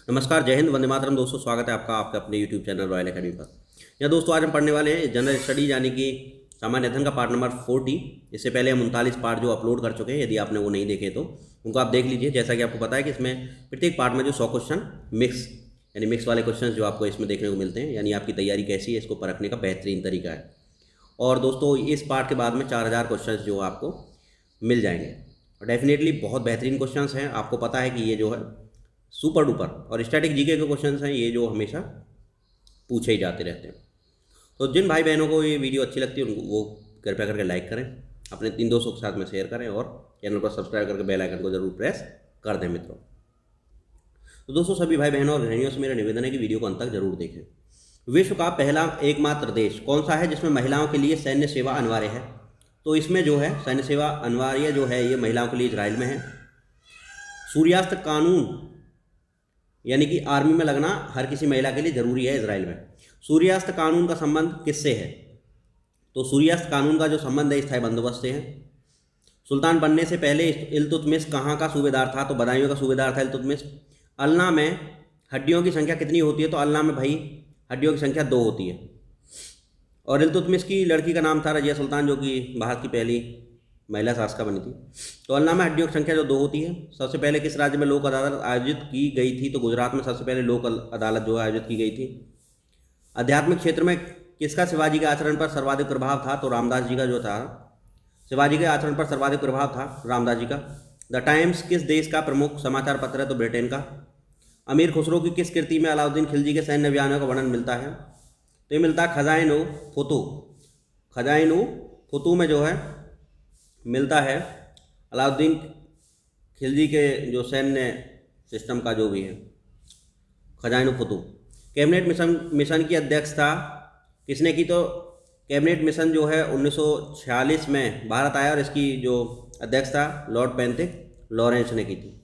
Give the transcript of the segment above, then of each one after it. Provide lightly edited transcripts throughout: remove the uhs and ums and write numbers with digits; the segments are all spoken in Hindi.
नमस्कार, जय हिंद, वंदे मातरम। दोस्तों, स्वागत है आपका आपके अपने यूट्यूब चैनल रॉयल एकेडमी पर। यहाँ दोस्तों आज हम पढ़ने वाले हैं जनरल स्टडी यानी कि सामान्य अध्ययन का पार्ट नंबर 40। इससे पहले हम 39 पार्ट जो अपलोड कर चुके हैं। यदि आपने वो नहीं देखे तो उनको आप देख लीजिए। जैसा कि आपको पता है कि इसमें प्रत्येक पार्ट में जो 100 क्वेश्चन मिक्स वाले क्वेश्चन जो आपको इसमें देखने को मिलते हैं, यानी आपकी तैयारी कैसी है इसको परखने का बेहतरीन तरीका है। और दोस्तों इस पार्ट के बाद में 4000 क्वेश्चन जो आपको मिल जाएंगे और डेफिनेटली बहुत बेहतरीन क्वेश्चन हैं। आपको पता है कि ये जो है सुपर डुपर और स्टैटिक जीके के क्वेश्चंस हैं, ये जो हमेशा पूछे ही जाते रहते हैं। तो जिन भाई बहनों को ये वीडियो अच्छी लगती है उनको वो कृपया करके लाइक करें, अपने 3 दोस्तों के साथ में शेयर करें और चैनल को सब्सक्राइब करके बेल आइकन को जरूर प्रेस कर दें मित्रों। तो दोस्तों सभी भाई बहनों और गृहिणियों से मेरा निवेदन है कि वीडियो को अंत तक जरूर देखें। विश्व का पहला एकमात्र देश कौन सा है जिसमें महिलाओं के लिए सैन्य सेवा अनिवार्य है? तो इसमें जो है सैन्य सेवा अनिवार्य जो है ये महिलाओं के लिए इजराइल में है। सूर्यास्त कानून यानी कि आर्मी में लगना हर किसी महिला के लिए ज़रूरी है इजराइल में। सूर्यास्त कानून का संबंध किससे है? तो सूर्यास्त कानून का जो संबंध है स्थायी बंदोबस्त से है। सुल्तान बनने से पहले इल्तुतमिश कहाँ का सूबेदार था? तो बदायूं का सूबेदार था इल्तुतमिश। अल्लाह में हड्डियों की संख्या कितनी होती है? तो अल्लाह में भाई हड्डियों की संख्या 2 होती है। और इल्तुतमिश की लड़की का नाम था रजिया सुल्तान, जो कि भारत की पहली महिला शासका बनी थी। तो अल्लाह में हड्डियों की संख्या जो 2 होती है। सबसे पहले किस राज्य में लोक अदालत आयोजित की गई थी? तो गुजरात में सबसे पहले लोक अदालत जो है आयोजित की गई थी। आध्यात्मिक क्षेत्र में किसका शिवाजी के आचरण पर सर्वाधिक प्रभाव था? तो रामदास जी का जो था, शिवाजी के आचरण पर सर्वाधिक प्रभाव था रामदास जी का। द टाइम्स किस देश का प्रमुख समाचार पत्र है? तो ब्रिटेन का। अमीर खुसरो की किस कृति में अलाउद्दीन खिलजी के सैन्य अभियानों का वर्णन मिलता है? तो ये मिलता है खजाइन-उ-फतूह। खजाइन-उ-फतूह में जो है मिलता है अलाउद्दीन खिलजी के जो सैन्य सिस्टम का जो भी है खजाइन-उ-फतूह। कैबिनेट मिशन की अध्यक्षता किसने की? तो कैबिनेट मिशन जो है 1946 में भारत आया और इसकी जो अध्यक्षता लॉर्ड पेंथिक लॉरेंस ने की थी।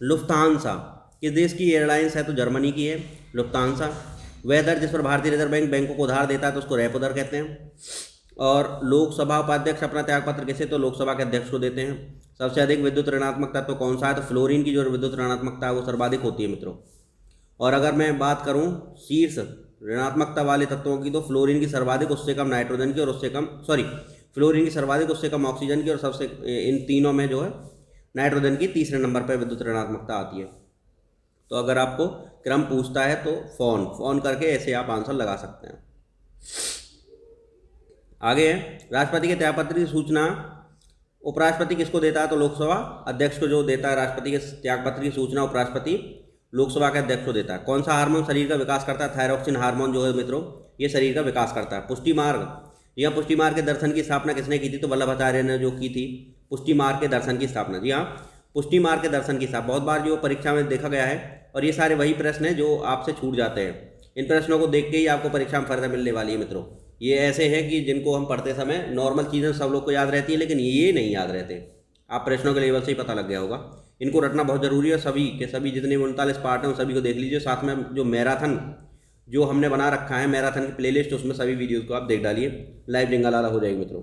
लुफ्तांसा किस देश की एयरलाइंस है? तो जर्मनी की है लुफ्तांसा। वह दर जिस पर भारतीय रिजर्व बैंक बैंकों को उधार देता है तो उसको रेपो दर कहते हैं। और लोकसभा उपाध्यक्ष अपना त्यागपत्र किसे? तो लोकसभा के अध्यक्ष को देते हैं। सबसे अधिक विद्युत ऋणात्मक तत्व कौन सा है? तो फ्लोरीन की जो विद्युत ऋणात्मकता है वो सर्वाधिक होती है मित्रों। और अगर मैं बात करूं शीर्ष ऋणात्मकता वाले तत्वों की, तो फ्लोरीन की सर्वाधिक, उससे कम नाइट्रोजन की और उससे कम फ्लोरीन की सर्वाधिक, उससे कम ऑक्सीजन की और सबसे इन तीनों में जो है नाइट्रोजन की तीसरे नंबर पर विद्युत ऋणात्मकता आती है। तो अगर आपको क्रम पूछता है तो फोन करके ऐसे आप आंसर लगा सकते हैं। आगे है राष्ट्रपति के त्यागपत्र की सूचना उपराष्ट्रपति किसको देता है? तो लोकसभा अध्यक्ष को जो देता है राष्ट्रपति के त्यागपत्र की सूचना उपराष्ट्रपति लोकसभा के अध्यक्ष को देता है। कौन सा हार्मोन शरीर का विकास करता है? थायरॉक्सिन हार्मोन जो है मित्रों ये शरीर का विकास करता है। पुष्टि मार्ग, यह पुष्टि मार्ग के दर्शन की स्थापना किसने की थी? तो वल्लभाचार्य ने जो की थी पुष्टि मार्ग के दर्शन की स्थापना। जी हाँ, पुष्टि मार्ग के दर्शन की स्थापना बहुत बार जो परीक्षा में देखा गया है और ये सारे वही प्रश्न हैं जो आपसे छूट जाते हैं। इन प्रश्नों को देख के ही आपको परीक्षा में फर्दर मिलने वाली है मित्रों। ये ऐसे हैं कि जिनको हम पढ़ते समय नॉर्मल चीज़ें सब लोग को याद रहती है, लेकिन ये नहीं याद रहते। आप प्रश्नों के लेवल से ही पता लग गया होगा। इनको रटना बहुत ज़रूरी है। सभी के सभी जितने 39 पार्ट हैं उन सभी को देख लीजिए। साथ में जो मैराथन जो हमने बना रखा है, मैराथन की प्लेलिस्ट, उसमें सभी वीडियोज़ को आप देख डालिए। लाइव जिंगलाला हो जाएगी मित्रों।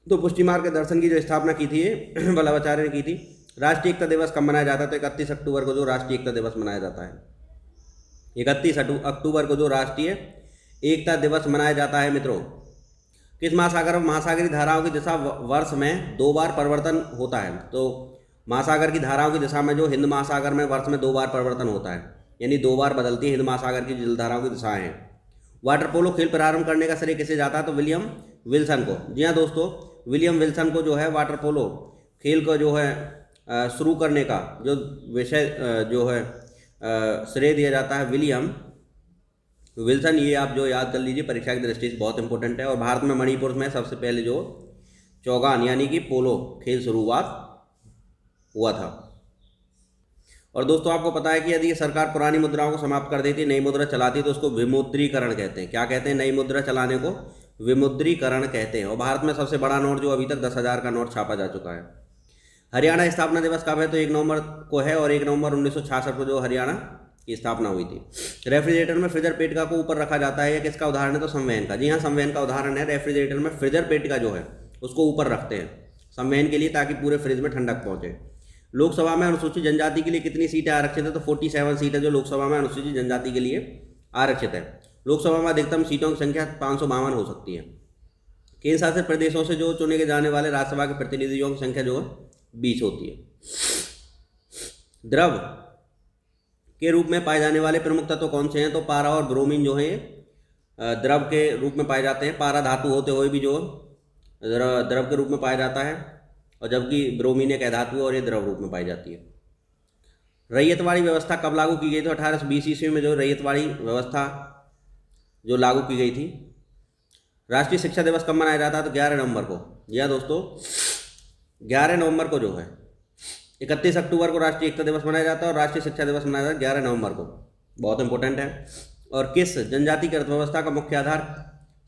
तो पुष्टि मार्ग के दर्शन की जो स्थापना की थी वल्लभाचार्य ने की थी। राष्ट्रीय एकता दिवस कब मनाया जाता है? तो 31 अक्टूबर को जो राष्ट्रीय एकता दिवस मनाया जाता है। 31 अक्टूबर को जो राष्ट्रीय एकता दिवस मनाया जाता है मित्रों। किस महासागरीय धाराओं की दिशा वर्ष में 2 बार परिवर्तन होता है? तो महासागर की धाराओं की दिशा में जो हिंद महासागर में वर्ष में 2 बार परिवर्तन होता है, यानी 2 बार बदलती है हिंद महासागर की जलधाराओं की दिशाएं हैं। वाटर पोलो खेल प्रारंभ करने का श्रेय किसे जाता है? तो विलियम विल्सन को। जी हाँ दोस्तों, विलियम विल्सन को जो है वाटर पोलो खेल को जो है शुरू करने का जो विषय जो है श्रेय दिया जाता है विलियम विल्सन। ये आप जो याद कर लीजिए, परीक्षा की दृष्टि से बहुत इंपॉर्टेंट है। और भारत में मणिपुर में सबसे पहले जो चौगान यानी कि पोलो खेल शुरुआत हुआ था। और दोस्तों आपको पता है कि यदि सरकार पुरानी मुद्राओं को समाप्त कर देती, नई मुद्रा चलाती, तो उसको विमुद्रीकरण कहते हैं। क्या कहते हैं? नई मुद्रा चलाने को विमुद्रीकरण कहते हैं। और भारत में सबसे बड़ा नोट जो अभी तक 10,000 का नोट छापा जा चुका है। हरियाणा स्थापना दिवस कब है? तो 1 नवंबर को है और 1 नवंबर 1966 को जो हरियाणा की स्थापना हुई थी। रेफ्रिजरेटर में फ्रीजर पेटिका को ऊपर रखा जाता है, यह किसका उदाहरण है? तो संवहन का। जी हाँ, संवहन का उदाहरण है। रेफ्रिजरेटर में फ्रीजर पेटिका जो है उसको ऊपर रखते हैं संवहन के लिए, ताकि पूरे फ्रिज में ठंडक पहुंचे। लोकसभा में अनुसूचित जनजाति के लिए कितनी सीटें आरक्षित है? तो 47 सीटें जो लोकसभा में अनुसूचित जनजाति के लिए आरक्षित है। लोकसभा में अधिकतम सीटों की संख्या 552 हो सकती है। केंद्र शासित प्रदेशों से जो चुने के जाने वाले राज्यसभा के प्रतिनिधियों की संख्या जो है 20 होती है। द्रव के रूप में पाए जाने वाले प्रमुख तत्व कौन से हैं? तो पारा और ब्रोमीन जो है द्रव के रूप में पाए जाते हैं। पारा धातु होते हुए भी जो द्रव के रूप में पाया जाता है, और जबकि ब्रोमीन एक धातु है और ये द्रव रूप में पाई जाती है। रैयतवाड़ी व्यवस्था कब लागू की गई? तो 1820 ईस्वी में जो रैयतवाड़ी व्यवस्था जो लागू की गई थी। राष्ट्रीय शिक्षा दिवस कब मनाया जाता है? तो 11 नवंबर को। जी हाँ दोस्तों, 11 नवंबर को जो है, 31 अक्टूबर को राष्ट्रीय एकता दिवस मनाया जाता है और राष्ट्रीय शिक्षा दिवस मनाया जाता है 11 नवंबर को। बहुत इंपॉर्टेंट है। और किस जनजाति की अर्थव्यवस्था का मुख्य आधार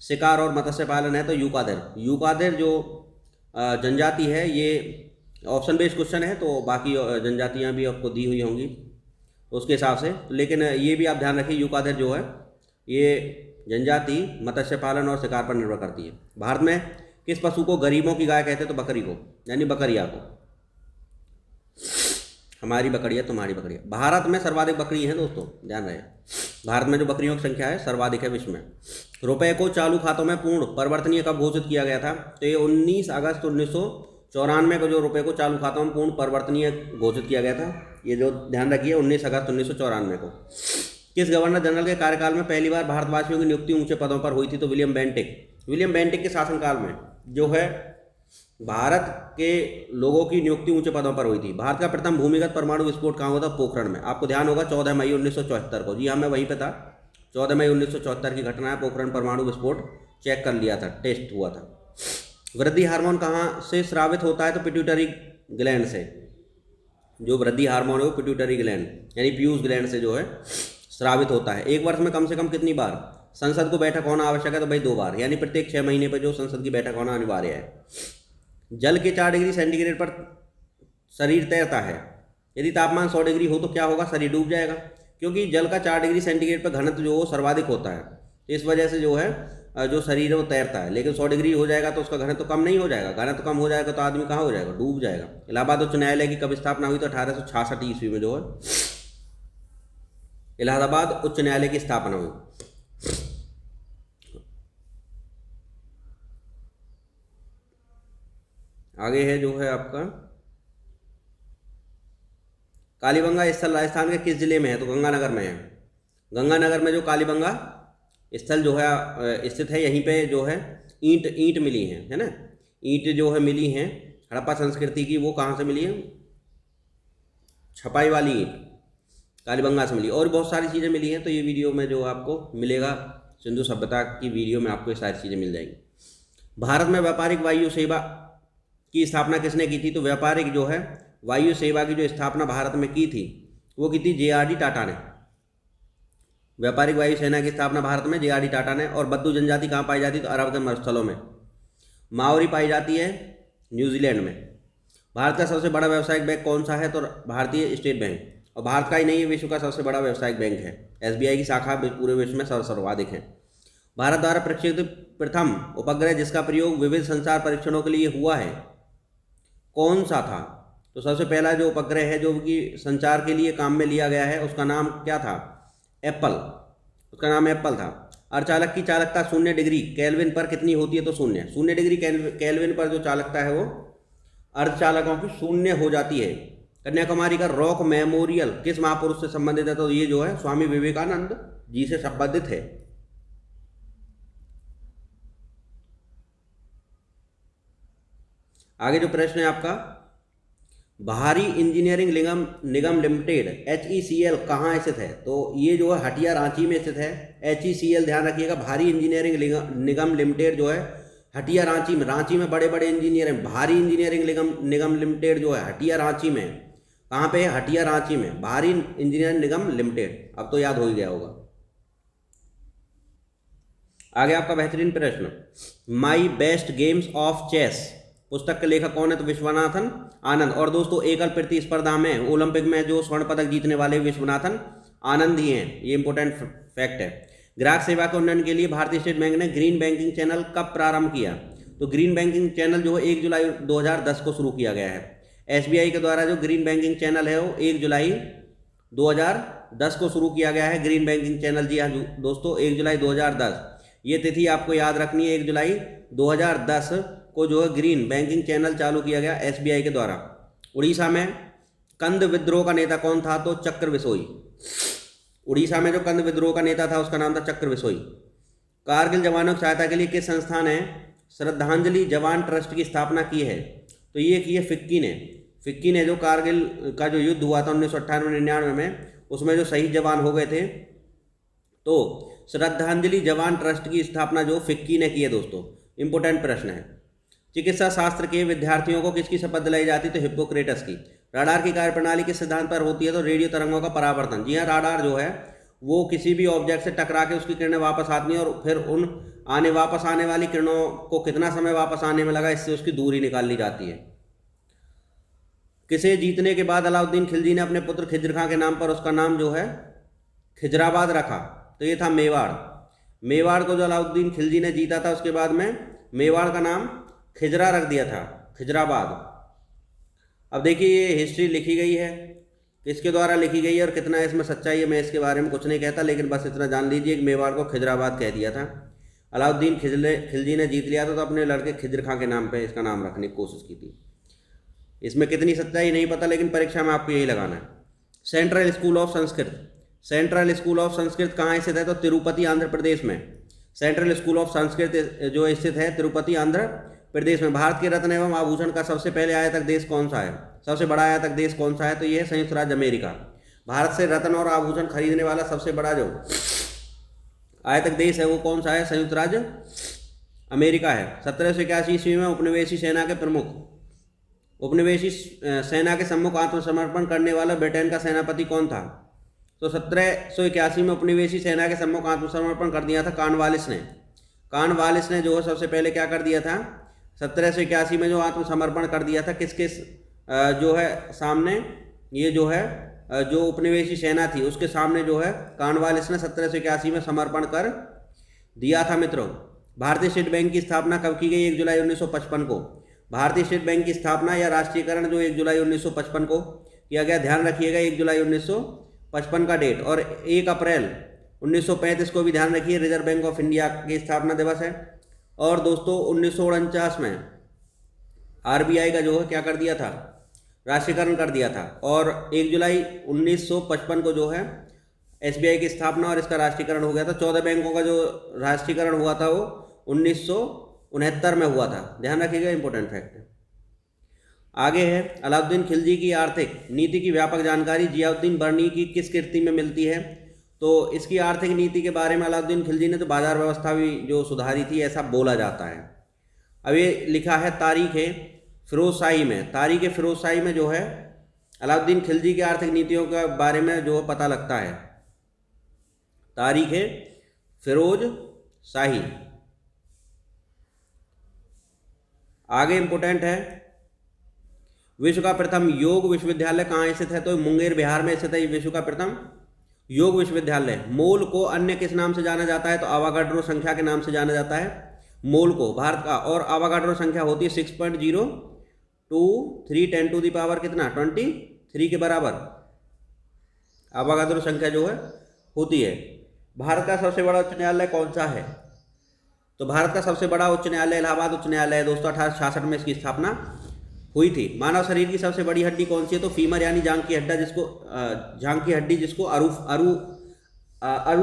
शिकार और मत्स्य पालन है? तो यूकादेर। यूकादेर जो जनजाति है, ये ऑप्शन बेस्ड क्वेश्चन है तो बाकी जनजातियाँ भी आपको दी हुई होंगी तो उसके हिसाब से, लेकिन ये भी आप ध्यान रखिए यूकादेर जो है ये जनजाति मत्स्य पालन और शिकार पर निर्भर करती है। भारत में किस पशु को गरीबों की गाय कहते हैं? तो बकरी को, यानी बकरिया को। हमारी बकरिया तुम्हारी बकरिया। भारत में सर्वाधिक बकरी हैं दोस्तों, ध्यान रहे। भारत में जो बकरियों की संख्या है सर्वाधिक है विश्व में। रुपए को चालू खातों में पूर्ण परिवर्तनीय कब घोषित किया गया था? तो ये 19 अगस्त 1994 को जो रुपए को चालू खातों में पूर्ण परिवर्तनीय घोषित किया गया था। ये जो ध्यान रखिए 19 अगस्त 1994 को। किस गवर्नर जनरल के कार्यकाल में पहली बार भारतवासियों की नियुक्ति ऊंचे पदों पर हुई थी? तो विलियम बेंटिक। विलियम बेंटिक के शासनकाल में जो है भारत के लोगों की नियुक्ति ऊंचे पदों पर हुई थी। भारत का प्रथम भूमिगत परमाणु विस्फोट कहाँ हुआ था? पोखरण में। आपको ध्यान होगा 14 मई 1974 को। जी हाँ, मैं वहीं पे था। 14 मई 1974 की घटना है, पोखरण परमाणु विस्फोट चेक कर लिया था, टेस्ट हुआ था। वृद्धि हार्मोन कहाँ से स्रावित होता है? तो पिट्यूटरी ग्लैंड से। जो वृद्धि हार्मोन है वो पिट्यूटरी ग्लैंड यानी पीयूष ग्लैंड से जो है स्रावित होता है। एक वर्ष में कम से कम कितनी बार संसद को बैठक होना आवश्यक है? तो भाई 2 बार, यानी प्रत्येक 6 महीने पर जो संसद की बैठक होना अनिवार्य है। जल के 4 डिग्री सेंटीग्रेड पर शरीर तैरता है। यदि तापमान 100 डिग्री हो तो क्या होगा? शरीर डूब जाएगा, क्योंकि जल का 4 डिग्री सेंटीग्रेड पर घनत्व जो सर्वाधिक होता है। इस वजह से जो है जो शरीर है वो तैरता है। लेकिन 100 डिग्री हो जाएगा तो उसका घनत्व कम नहीं हो जाएगा। घनत्व कम हो जाएगा तो आदमी कहाँ हो जाएगा? डूब जाएगा। इलाहाबाद उच्च न्यायालय की कब स्थापना हुई? तो 1866 ईस्वी में जो है इलाहाबाद उच्च न्यायालय की स्थापना हुई। आगे है जो है आपका कालीबंगा स्थल राजस्थान के किस जिले में है? तो गंगानगर में है। गंगानगर में जो कालीबंगा स्थल जो है स्थित है, यहीं पे जो है ईंट मिली है ना। ईंट जो है मिली हैं हड़प्पा संस्कृति की, वो कहाँ से मिली है? छपाई वाली ईंट कालीबंगा से मिली। और बहुत सारी चीज़ें मिली हैं, तो ये वीडियो में जो आपको मिलेगा सिंधु सभ्यता की वीडियो में आपको ये सारी चीज़ें मिल जाएंगी। भारत में व्यापारिक वायु सेवा की स्थापना किसने की थी? तो व्यापारिक जो है वायु सेवा की जो स्थापना भारत में की थी वो की थी JRD टाटा ने। व्यापारिक वायु सेना की स्थापना भारत में JRD टाटा ने। और बद्दू जनजाति कहाँ पाई जाती है? तो अरब के मरुस्थलों में। माओरी पाई जाती है न्यूजीलैंड में। भारत का सबसे बड़ा व्यावसायिक बैंक कौन सा है? तो भारतीय स्टेट बैंक। और भारत का ही नहीं है, विश्व का सबसे बड़ा व्यावसायिक बैंक है। SBI की शाखा पूरे विश्व में सर्वाधिक है। भारत द्वारा प्रक्षेपित प्रथम उपग्रह जिसका प्रयोग विविध संचार परीक्षणों के लिए हुआ है कौन सा था? तो सबसे पहला जो उपग्रह है जो कि संचार के लिए काम में लिया गया है उसका नाम क्या था? एप्पल। उसका नाम एप्पल था। अर्धचालक की चालकता 0 डिग्री केल्विन पर कितनी होती है? तो 0 डिग्री केल्विन पर जो चालकता है वो अर्धचालकों की 0 हो जाती है। कन्याकुमारी का रॉक मेमोरियल किस महापुरुष से संबंधित है? तो ये जो है स्वामी विवेकानंद जी से संबंधित है। आगे जो प्रश्न है आपका, भारी इंजीनियरिंग निगम लिमिटेड HECL कहाँ स्थित है? तो ये जो है हटिया रांची में स्थित है। HECL ध्यान रखिएगा, भारी इंजीनियरिंग निगम लिमिटेड जो है हटिया रांची में बड़े बड़े इंजीनियर हैं। भारी इंजीनियरिंग निगम लिमिटेड जो है हटिया रांची में। कहाँ पे है? हटिया रांची में भारी इंजीनियरिंग निगम लिमिटेड। अब तो याद हो ही गया होगा। आगे आपका बेहतरीन प्रश्न, my best games of chess पुस्तक के लेखक कौन है? तो विश्वनाथन आनंद। और दोस्तों एकल प्रतिस्पर्धा में ओलंपिक में जो स्वर्ण पदक जीतने वाले विश्वनाथन आनंद ही हैं। ये इंपॉर्टेंट फैक्ट है। ग्राहक सेवा के उन्नयन के लिए भारतीय स्टेट बैंक ने ग्रीन बैंकिंग चैनल कब प्रारंभ किया? तो ग्रीन बैंकिंग चैनल जो है 1 जुलाई 2010 को शुरू किया गया है। एसबीआई के द्वारा जो ग्रीन बैंकिंग चैनल है वो 1 जुलाई 2010 को शुरू किया गया है। ग्रीन बैंकिंग चैनल, जी हाँ दोस्तों, 1 जुलाई 2010, ये तिथि आपको याद रखनी है। 1 जुलाई 2010 को जो है ग्रीन बैंकिंग चैनल चालू किया गया एसबीआई के द्वारा। उड़ीसा में कंद विद्रोह का नेता कौन था? तो चक्र बिसोई। उड़ीसा में जो कंद विद्रोह का नेता था उसका नाम था चक्र बिसोई। कारगिल जवानों की सहायता के लिए किस संस्था ने श्रद्धांजलि जवान ट्रस्ट की स्थापना की है? तो ये की है फिक्की ने। फिक्की ने जो कारगिल का जो युद्ध हुआ था 1998-99 में, उसमें जो शहीद जवान हो गए थे, तो श्रद्धांजलि जवान ट्रस्ट की स्थापना जो फिक्की ने की है दोस्तों। इंपोर्टेंट प्रश्न है। चिकित्सा शास्त्र के विद्यार्थियों को किसकी शपथ दिलाई जाती है? तो हिप्पोक्रेटस की। राडार की कार्यप्रणाली किस सिद्धांत पर होती है? तो रेडियो तरंगों का परावर्तन। जी हाँ, राडार जो है वो किसी भी ऑब्जेक्ट से टकरा के उसकी किरणें वापस आती हैं और फिर उन वापस आने वाली किरणों को कितना समय वापस आने में लगा, इससे उसकी दूरी निकाल ली जाती है। किसे जीतने के बाद अलाउद्दीन खिलजी ने अपने पुत्र खिज्र खां के नाम पर उसका नाम जो है खिजराबाद रखा? तो ये था मेवाड़। मेवाड़ को जो अलाउद्दीन खिलजी ने जीता था उसके बाद में मेवाड़ का नाम खिजरा रख दिया था, खिजराबाद। अब देखिए ये हिस्ट्री लिखी गई है, किसके द्वारा लिखी गई है और कितना इसमें सच्चाई है मैं इसके बारे में कुछ नहीं कहता, लेकिन बस इतना जान लीजिए कि मेवाड़ को खिजराबाद कह दिया था। अलाउद्दीन खिलजी ने जीत लिया था तो अपने लड़के खिज्र खां के नाम पे इसका नाम रखने की कोशिश की थी। इसमें कितनी सच्चाई नहीं पता, लेकिन परीक्षा में आपको यही लगाना है। Central school of Sanskrit, central school of Sanskrit कहाँ स्थित है? तो तिरुपति आंध्र प्रदेश में। सेंट्रल स्कूल ऑफ संस्कृत जो स्थित है तिरुपति आंध्र प्रदेश में। भारत के रत्न एवं आभूषण का सबसे पहले आयातक देश कौन सा है? सबसे बड़ा आयातक देश कौन सा है? तो ये है संयुक्त राज्य अमेरिका। भारत से रत्न और आभूषण खरीदने वाला सबसे बड़ा जो आयातक देश है वो कौन सा है? संयुक्त राज्य अमेरिका है। 1781 ईस्वी में उपनिवेशी सेना के प्रमुख, उपनिवेशी सेना के सम्मुख आत्मसमर्पण करने वाला ब्रिटेन का सेनापति कौन था? तो 1781 में उपनिवेशी सेना के सम्मुख आत्मसमर्पण कर दिया था कॉर्नवालिस ने। कॉर्नवालिस ने जो है सबसे पहले क्या कर दिया था? 1781 में जो आत्मसमर्पण कर दिया था किसके जो है सामने? ये जो है जो उपनिवेशी सेना थी उसके सामने जो है कॉर्नवालिस ने 1781 में समर्पण कर दिया था। मित्रों, भारतीय स्टेट बैंक की स्थापना कब की गई? 1 जुलाई 1955 को। भारतीय स्टेट बैंक की स्थापना या राष्ट्रीयकरण जो 1 जुलाई 1955 को किया गया। ध्यान रखिएगा 1 जुलाई 1955 का डेट, और 1 अप्रैल 1935 को भी ध्यान रखिए, रिजर्व बैंक ऑफ इंडिया की स्थापना दिवस है। और दोस्तों 1949 में आरबीआई का जो है क्या कर दिया था? राष्ट्रीयकरण कर दिया था। और 1 जुलाई 1955 को जो है एसबीआई की स्थापना और इसका राष्ट्रीयकरण हो गया था। 14 बैंकों का जो राष्ट्रीयकरण हुआ था वो 1969 में हुआ था। ध्यान रखिएगा, इंपॉर्टेंट फैक्ट है। आगे है अलाउद्दीन खिलजी की आर्थिक नीति की व्यापक जानकारी जियाउद्दीन बर्नी की किस कृति में मिलती है? तो इसकी आर्थिक नीति के बारे में अलाउद्दीन खिलजी ने तो बाजार व्यवस्था भी जो सुधारी थी ऐसा बोला जाता है। अब ये लिखा है तारीख फिरोजशाही में। तारीख फिरोजशाही में जो है अलाउद्दीन खिलजी की आर्थिक नीतियों के बारे में जो पता लगता है। तारीख फिरोजशाही। आगे इंपोर्टेंट है, विश्व का प्रथम योग विश्वविद्यालय कहाँ स्थित है? तो मुंगेर बिहार में स्थित है विश्व का प्रथम योग विश्वविद्यालय। मोल को अन्य किस नाम से जाना जाता है? तो आवागाड्रो संख्या के नाम से जाना जाता है मोल को भारत का। और आवागाड्रो संख्या होती है 6.023 10 टू दी पावर कितना? 23 के बराबर आवागाड्रो संख्या जो है होती है। भारत का सबसे बड़ा उच्च न्यायालय कौन सा है? तो भारत का सबसे बड़ा उच्च न्यायालय इलाहाबाद उच्च न्यायालय है दोस्तों। 1866 में इसकी स्थापना हुई थी। मानव शरीर की सबसे बड़ी हड्डी कौन सी है? तो फीमर यानी जांघ की हड्डी जिसको अरु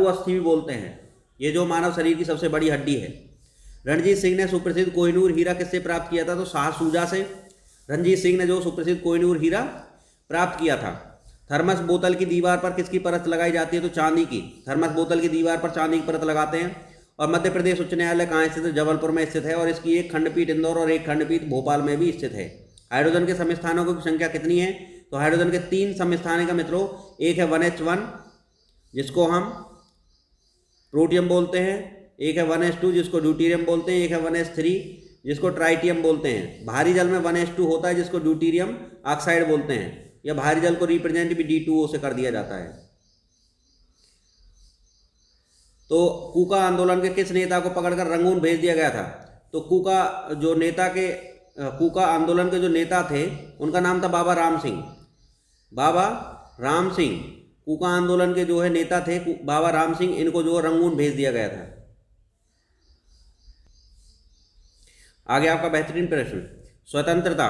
अस्थि भी बोलते हैं। ये जो मानव शरीर की सबसे बड़ी हड्डी है। रणजीत सिंह ने सुप्रसिद्ध कोहिनूर हीरा किससे प्राप्त किया था? तो शाह शुजा से रणजीत सिंह ने जो सुप्रसिद्ध कोहिनूर हीरा प्राप्त किया था। थर्मस बोतल की दीवार पर किसकी परत लगाई जाती है? तो चांदी की। थर्मस बोतल की दीवार पर चांदी की परत लगाते हैं। और मध्य प्रदेश उच्च न्यायालय कहाँ स्थित है? जबलपुर में स्थित है। और इसकी एक खंडपीठ इंदौर और एक खंडपीठ भोपाल में भी स्थित है। हाइड्रोजन के समस्थानों की संख्या कितनी है? तो हाइड्रोजन के 3 समस्थानिक का मित्रों, एक है 1H1 जिसको हम प्रोटियम बोलते हैं, एक है 1H2 जिसको ड्यूटीरियम बोलते हैं, एक है 1H3 जिसको ट्राइटियम बोलते हैं। भारी जल में 1H2 होता है जिसको ड्यूटीरियम ऑक्साइड बोलते हैं। या भारी जल को रिप्रेजेंट भी D2O से कर दिया जाता है। तो कूका आंदोलन के किस नेता को पकड़कर रंगून भेज दिया गया था? तो कूका जो नेता के कूका आंदोलन के जो नेता थे उनका नाम था बाबा राम सिंह। बाबा राम सिंह कूका आंदोलन के जो है नेता थे बाबा राम सिंह, इनको जो रंगून भेज दिया गया था। आगे आपका बेहतरीन प्रश्न, स्वतंत्रता।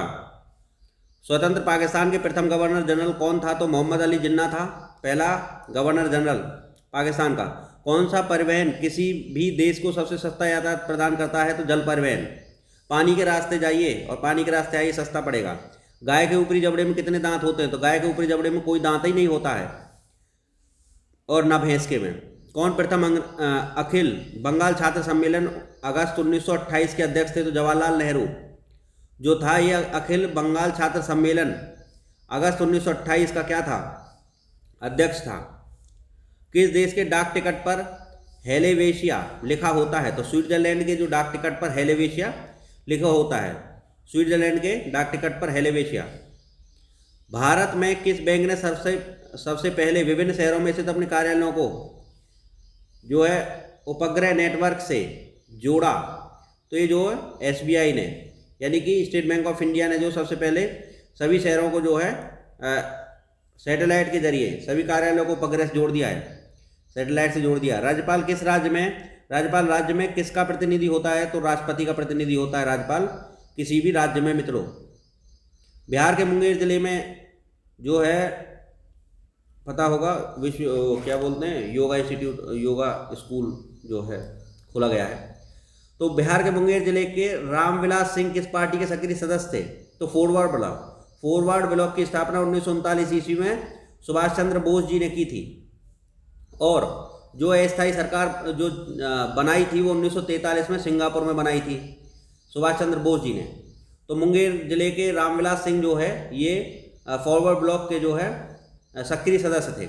स्वतंत्र पाकिस्तान के प्रथम गवर्नर जनरल कौन था? तो मोहम्मद अली जिन्ना था पहला गवर्नर जनरल पाकिस्तान का। कौन सा परिवहन किसी भी देश को सबसे सस्ता यातायात प्रदान करता है? तो जल परिवहन। पानी के रास्ते जाइए और पानी के रास्ते आइए, सस्ता पड़ेगा। गाय के ऊपरी जबड़े में कितने दांत होते हैं? तो गाय के ऊपरी जबड़े में कोई दांत ही नहीं होता है, और न भैंस के में। कौन प्रथम अखिल बंगाल छात्र सम्मेलन अगस्त 1928 के अध्यक्ष थे? तो जवाहरलाल नेहरू जो था ये अखिल बंगाल छात्र सम्मेलन अगस्त 1928 का क्या था? अध्यक्ष था। किस देश के डाक टिकट पर हेलेवेशिया लिखा होता है? तो स्विट्जरलैंड के जो डाक टिकट पर हेलेवेशिया लिखा होता है, स्विट्जरलैंड के डाक टिकट पर हेलेवेशिया। भारत में किस बैंक ने सबसे पहले विभिन्न शहरों में स्थित अपने कार्यालयों को जो है उपग्रह नेटवर्क से जोड़ा? तो ये जो है SBI ने, यानी कि स्टेट बैंक ऑफ इंडिया ने जो सबसे पहले सभी शहरों को जो है सैटेलाइट के जरिए सभी कार्यालयों को उपग्रह से जोड़ दिया है, सैटेलाइट से जोड़ दिया। राज्यपाल किस राज्य में, राज्यपाल राज्य में किसका प्रतिनिधि होता है? तो राष्ट्रपति का प्रतिनिधि होता है राज्यपाल किसी भी राज्य में। मित्रों, बिहार के मुंगेर जिले में जो है पता होगा विश्व क्या बोलते हैं योगा इंस्टीट्यूट, योगा स्कूल जो है खोला गया है। तो बिहार के मुंगेर जिले के रामविलास सिंह किस पार्टी के सक्रिय सदस्य थे? तो फॉरवर्ड ब्लॉक की स्थापना 1939 ईस्वी में सुभाष चंद्र बोस जी ने की थी, और जो अस्थायी सरकार जो बनाई थी वो 1943 में सिंगापुर में बनाई थी सुभाष चंद्र बोस जी ने। तो मुंगेर जिले के रामविलास सिंह जो है ये फॉरवर्ड ब्लॉक के जो है सक्रिय सदस्य थे।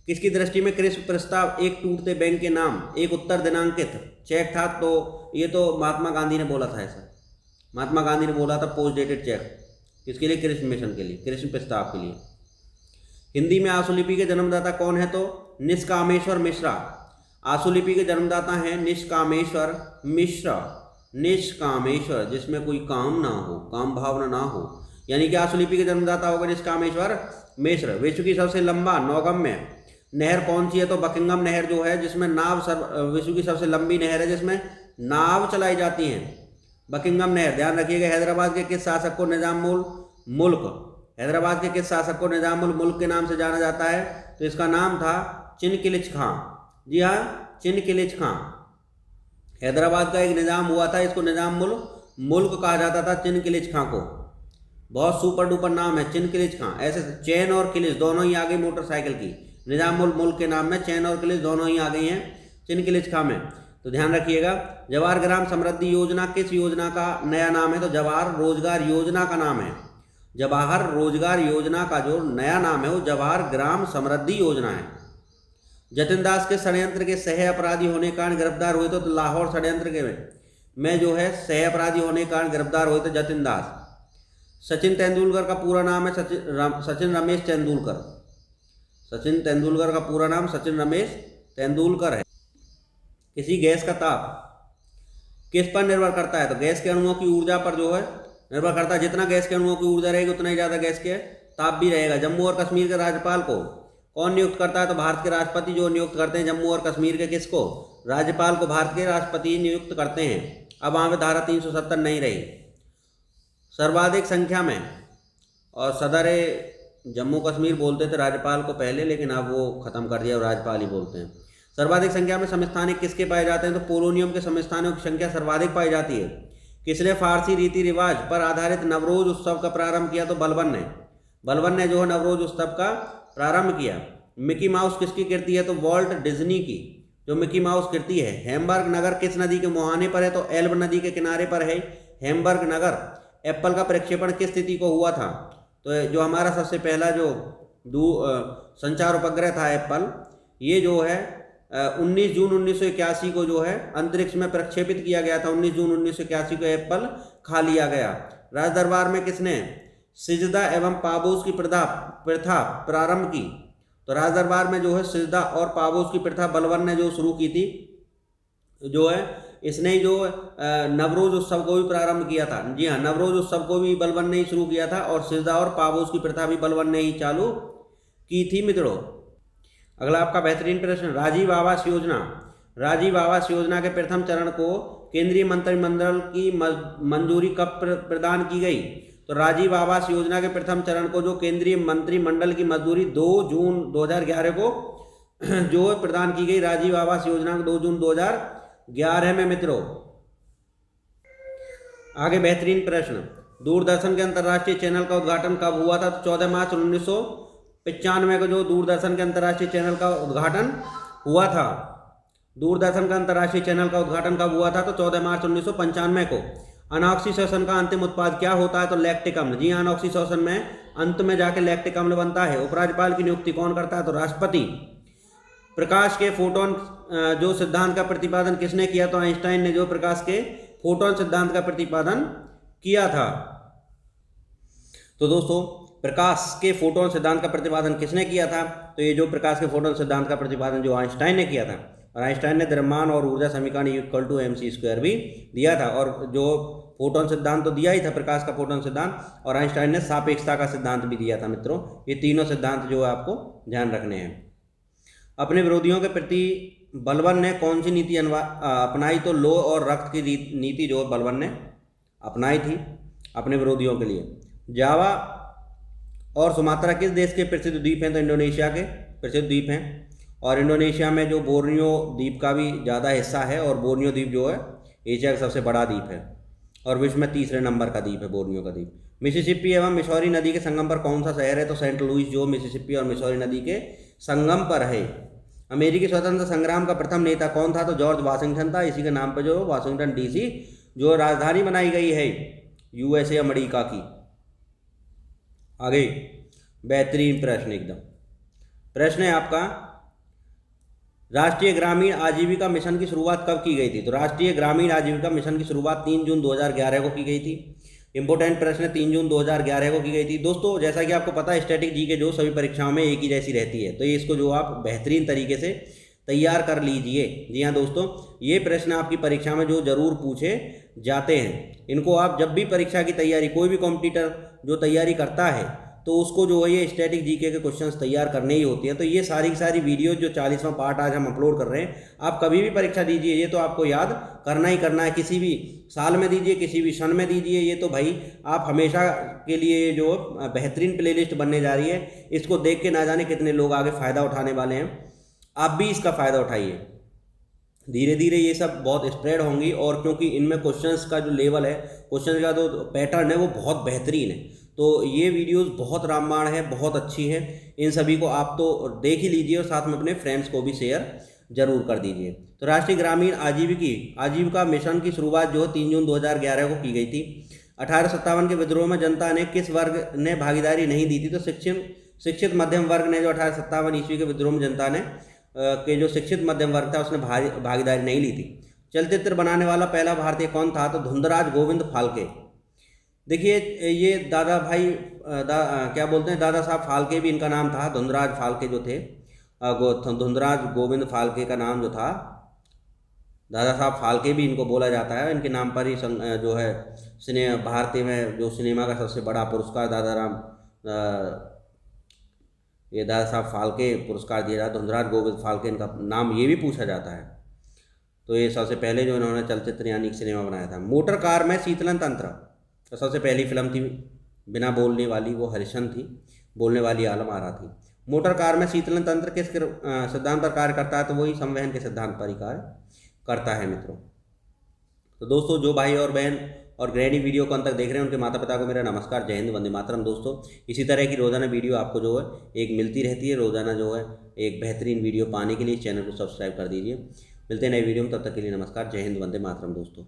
किसकी दृष्टि में कृषि प्रस्ताव एक टूटते बैंक के नाम एक उत्तर दिनांकित चेक था? तो ये तो महात्मा गांधी ने बोला था, ऐसा महात्मा गांधी ने बोला था पोस्ट डेटेड चेक। किसके लिए? कृषि मिशन के लिए, कृषि प्रस्ताव के लिए। हिंदी में आशुलिपि के जन्मदाता कौन है? तो निष्कामेश्वर मिश्रा। आशुलिपि के जन्मदाता हैं निष्कामेश्वर मिश्रा। निष्कामेश्वर जिसमें कोई काम ना हो, काम भावना ना हो, यानी कि आशुलिपि के जन्मदाता होगा निष्कामेश्वर मिश्र। विश्व की सबसे लंबा नौगम्य नहर कौन सी है? तो बकिंगम नहर जो है जिसमें विश्व की सबसे लंबी नहर है जिसमें नाव चलाई जाती हैं, बकिंगम नहर। ध्यान रखिएगा। हैदराबाद के किस शासक को निजामुल मुल्क, हैदराबाद के किस शासक को निजामुल मुल्क के नाम से जाना जाता है? तो इसका नाम था चिनकिलिच खां। जी हाँ, चिनकिलिच खां। हैदराबाद का एक निजाम हुआ था, इसको निजामुल मुल्क कहा जाता था, चिनकिलिच खां को। बहुत सुपर डुपर नाम है चिनकिलिच खां। ऐसे चैन और किलिच दोनों ही आ गई मोटरसाइकिल की, निजामुल मुल्क के नाम में चैन और किलिच दोनों ही आ गई हैं चिनकिलिच खां में। तो ध्यान रखिएगा। जवाहर ग्राम समृद्धि योजना किस योजना का नया नाम है? तो जवाहर रोजगार योजना का नाम है। जवाहर रोजगार योजना का जो नया नाम है वो जवाहर ग्राम समृद्धि योजना है। जतिन दास के षड्यंत्र के सह अपराधी होने के कारण गिरफ्तार हुए थे? तो लाहौर षड्यंत्र के में जो है सह अपराधी होने के कारण गिरफ्तार हुए थे जतिन दास। सचिन तेंदुलकर का पूरा नाम है सचिन रमेश तेंदुलकर। सचिन तेंदुलकर का पूरा नाम सचिन रमेश तेंदुलकर है। किसी गैस का ताप किस पर निर्भर करता है? तो गैस के अणुओं की ऊर्जा पर जो है निर्भर करता है। जितना गैस के अणुओं की ऊर्जा रहेगी उतना ही ज़्यादा गैस के ताप भी रहेगा। जम्मू और कश्मीर के राज्यपाल को कौन नियुक्त करता है? तो भारत के राष्ट्रपति जो नियुक्त करते हैं जम्मू और कश्मीर के किसको? राज्यपाल को भारत के राष्ट्रपति नियुक्त करते हैं। अब वहाँ पे धारा 370 नहीं रही। सर्वाधिक संख्या में, और सदर जम्मू कश्मीर बोलते थे राज्यपाल को पहले, लेकिन अब वो ख़त्म कर दिया और राज्यपाल ही बोलते हैं। सर्वाधिक संख्या में समस्थानिक किसके पाए जाते हैं? तो पोलोनियम के समस्थानिकों की संख्या सर्वाधिक पाई जाती है। किसने फारसी रीति रिवाज पर आधारित नवरोज उत्सव का प्रारंभ किया? तो बलबन ने जो है नवरोज उत्सव का प्रारंभ किया। मिकी माउस किसकी कृति है? तो वॉल्ट डिज्नी की जो मिकी माउस कृति है। हैम्बर्ग नगर किस नदी के मुहाने पर है? तो एल्ब नदी के किनारे पर है हैम्बर्ग नगर। एप्पल का प्रक्षेपण किस तिथि को हुआ था? तो जो हमारा सबसे पहला जो संचार उपग्रह था एप्पल, ये जो है 19 जून 1981 को जो है अंतरिक्ष में प्रक्षेपित किया गया था। 19 जून 1981 को एप्पल खा लिया गया। राज दरबार में किसने सिजदा एवं पाबोस की प्रथा प्रारंभ की? तो राज दरबार में जो है सिजदा और पाबोस की प्रथा बलबन ने जो शुरू की थी, जो है इसने ही जो नवरोज उत्सव को भी प्रारंभ किया था। जी हाँ, नवरोज उत्सव को भी बलबन ने ही शुरू किया था और सिजदा और पाबोस की प्रथा भी बलबन ने ही चालू की थी मित्रों। अगला आपका बेहतरीन प्रश्न, राजीव आवास योजना। राजीव आवास योजना के प्रथम चरण को केंद्रीय मंत्रिमंडल की मंजूरी कब प्रदान की गई? तो राजीव आवास योजना के प्रथम चरण को जो केंद्रीय मंत्रिमंडल की मंजूरी 2 जून 2011 को जो प्रदान की गई, राजीव आवास योजना 2 जून 2011 में मित्रों। आगे बेहतरीन प्रश्न, दूरदर्शन के अंतर्राष्ट्रीय चैनल का उद्घाटन कब हुआ था? तो 14 मार्च 1995 को जो दूरदर्शन के अंतर्राष्ट्रीय चैनल का उद्घाटन हुआ था। दूरदर्शन का अंतर्राष्ट्रीय चैनल का उद्घाटन कब हुआ था? तो 14 मार्च 1995 को। अनॉक्सी श्वसन का अंतिम उत्पाद क्या होता है? तो लैक्टिक अम्ल। जी हाँ, अनॉक्सी श्वसन में अंत में जाके लैक्टिक अम्ल बनता है। उपराज्यपाल की नियुक्ति कौन करता है? तो राष्ट्रपति। प्रकाश के फोटोन जो सिद्धांत का प्रतिपादन किसने किया? तो आइंस्टाइन ने जो प्रकाश के फोटोन सिद्धांत का प्रतिपादन किया था। तो दोस्तों, प्रकाश के फोटोन सिद्धांत का प्रतिपादन किसने किया था? तो ये जो प्रकाश के फोटोन सिद्धांत का प्रतिपादन जो आइंस्टाइन ने किया था। और आइंस्टाइन ने द्रव्यमान और ऊर्जा समीकरण = mc² भी दिया था। और जो फोटोन सिद्धांत तो दिया ही था, प्रकाश का फोटोन सिद्धांत, और आइंस्टाइन ने सापेक्षता का सिद्धांत भी दिया था मित्रों। ये तीनों सिद्धांत जो है आपको ध्यान रखने हैं। अपने विरोधियों के प्रति बलबन ने कौन सी नीति अपनाई? तो लौह और रक्त की नीति जो बलबन ने अपनाई थी अपने विरोधियों के लिए। जावा और सुमात्रा किस देश के प्रसिद्ध द्वीप हैं? तो इंडोनेशिया के प्रसिद्ध द्वीप हैं। और इंडोनेशिया में जो बोर्नियो द्वीप का भी ज़्यादा हिस्सा है, और बोर्नियो द्वीप जो है एशिया का सबसे बड़ा द्वीप है और विश्व में 3रे नंबर का द्वीप है बोर्नियो का द्वीप। मिसिसिपी एवं मिसौरी नदी के संगम पर कौन सा शहर है? तो सेंट लुइस जो मिसिसिपी और मिसौरी नदी के संगम पर है। अमेरिकी स्वतंत्रता संग्राम का प्रथम नेता कौन था? तो जॉर्ज वाशिंगटन था। इसी के नाम पर जो वाशिंगटन DC जो राजधानी बनाई गई है USA अमेरिका की। आगे बेहतरीन प्रश्न एकदम। प्रश्न है आपका, राष्ट्रीय ग्रामीण आजीविका मिशन की शुरुआत कब की गई थी? तो राष्ट्रीय ग्रामीण आजीविका मिशन की शुरुआत 3 जून 2011 को की गई थी। इंपोर्टेंट प्रश्न, 3 जून 2011 को की गई थी। दोस्तों, जैसा कि आपको पता है, स्टैटिक जीके जो सभी परीक्षाओं में एक ही जैसी रहती है, तो ये इसको जो आप बेहतरीन तरीके से तैयार कर लीजिए। जी हाँ दोस्तों, ये प्रश्न आपकी परीक्षा में जो जरूर पूछे जाते हैं, इनको आप जब भी परीक्षा की तैयारी, कोई भी कॉम्पिटिटर जो तैयारी करता है, तो उसको जो है ये स्टैटिक जीके के क्वेश्चंस तैयार करने ही होती हैं। तो ये सारी की सारी वीडियो जो 40वां पार्ट आज हम अपलोड कर रहे हैं, आप कभी भी परीक्षा दीजिए, ये तो आपको याद करना ही करना है। किसी भी साल में दीजिए, किसी भी क्षण में दीजिए, ये तो भाई आप हमेशा के लिए जो बेहतरीन प्लेलिस्ट बनने जा रही है। इसको देख के ना जाने कितने लोग आगे फ़ायदा उठाने वाले हैं। आप भी इसका फ़ायदा उठाइए। धीरे धीरे ये सब बहुत स्प्रेड होंगी, और क्योंकि इनमें क्वेश्चंस का जो लेवल है, क्वेश्चन का जो पैटर्न है, वो बहुत बेहतरीन है। तो ये वीडियोस बहुत रामबाण है, बहुत अच्छी है। इन सभी को आप तो देख ही लीजिए और साथ में अपने फ्रेंड्स को भी शेयर जरूर कर दीजिए। तो राष्ट्रीय ग्रामीण आजीविका मिशन की शुरुआत जो 3 जून 2011 को की गई थी। 1857 के विद्रोह में जनता ने किस वर्ग ने भागीदारी नहीं दी थी? तो शिक्षित मध्यम वर्ग ने, जो 1857 ईस्वी के विद्रोह में जनता ने के जो शिक्षित मध्यम वर्ग था, उसने भागीदारी नहीं ली थी। चलचित्र बनाने वाला पहला भारतीय कौन था? तो धुंधराज गोविंद फाल्के। देखिए, ये दादा साहब फाल्के भी इनका नाम था। धुंधराज फाल्के जो थे, धुंधराज गोविंद फाल्के का नाम जो था, दादा साहब फाल्के भी इनको बोला जाता है। इनके नाम पर ही जो है भारतीय में जो सिनेमा का सबसे बड़ा पुरस्कार दादा साहब फाल्के पुरस्कार दिया जाता है। धुंधराज गोविंद फाल्के इनका नाम ये भी पूछा जाता है। तो ये सबसे पहले जो इन्होंने चलचित्र यानी सिनेमा बनाया था। मोटर कार में शीतलन तंत्र, तो सबसे पहली फिल्म थी बिना बोलने वाली, वो हरिश्चंद्र थी। बोलने वाली आलम आरा थी। मोटर कार में शीतलन तंत्र किस सिद्धांत पर कार्य करता है? तो वही संवहन के सिद्धांत पर ही कार्य करता है मित्रों। तो दोस्तों, जो भाई और बहन और गृहिणी वीडियो को अंत तक देख रहे हैं, उनके माता पिता को मेरा नमस्कार, जय हिंद, वंदे मातरम। दोस्तों, इसी तरह की रोजाना वीडियो आपको जो है एक मिलती रहती है। रोजाना जो है एक बेहतरीन वीडियो पाने के लिए चैनल को सब्सक्राइब कर दीजिए। मिलते हैं नई वीडियो में, तब तक के लिए नमस्कार, जय हिंद, वंदे मातरम दोस्तों।